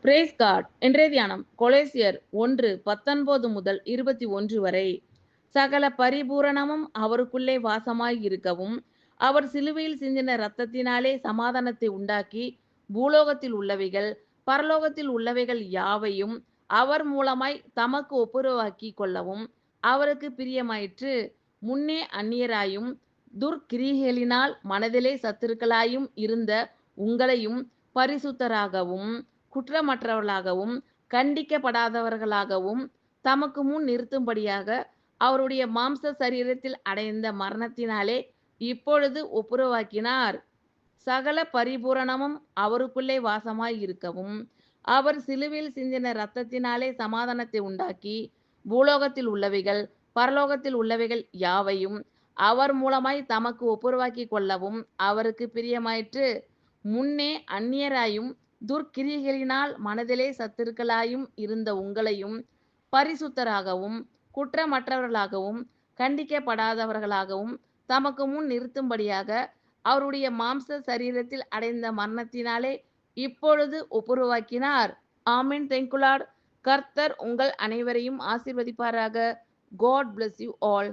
Brace God. இன்றைய தியானம் கொலேசியர் 1:19 முதல் 21 வரை. சகல பரிபூரணமும் அவருக்குள்ளே வாசமாய் இருக்கவும், அவர் சிலுவையில் சிந்தின இரத்தத்தினாலே சமாதானத்தை உண்டாக்கி, பூலோகத்தில் உள்ளவைகள் பரலோகத்தில் உள்ளவைகள் யாவையும் அவர் மூலமாய் தமக்கு ஒப்புரவாக்கி கொள்ளவும் அவருக்கு பிரியமாயிற்று. முன்னே அந்நியராயும் துர்க்கிரியைகளினால் மனதிலே சத்துருக்களாயும் இருந்த உங்களையும் பரிசுத்தராகவும் குற்றமற்றவர்களாகவும் கண்டிக்கப்படாதவர்களாகவும் தமக்கு முன் நிறுத்தும்படியாக அவருடைய மாம்ச சரீரத்தில் அடைந்த மரணத்தினாலே இப்பொழுது ஒப்புரவாக்கினார். சகல பரிபூரணமும் அவருக்குள்ளே வாசமாய் இருக்கவும், அவர் சிலுவையில் சிந்தின இரத்தத்தினாலே சமாதானத்தை உண்டாக்கி, பூலோகத்தில் உள்ளவைகள் பரலோகத்தில் உள்ளவைகள் யாவையும் அவர் மூலமாய் தமக்கு ஒப்புரவாக்கி கொள்ளவும் அவருக்கு பிரியமாயிற்று. முன்னே அந்நியராயும் துர்க்கிரியைகளினால் மனதிலே சத்துருக்களாயும் இருந்த உங்களையும் பரிசுத்தராகவும் குற்றமற்றவர்களாகவும் கண்டிக்கப்படாதவர்களாகவும் தமக்கு முன் நிறுத்தும்படியாக அவருடைய மாம்ச சரீரத்தில் அடைந்த மரணத்தினாலே இப்பொழுது ஒப்புரவாக்கினார். ஆமென். Thank you Lord. கர்த்தர் உங்கள் அனைவரையும் ஆசீர்வதிப்பாராக. God bless you all.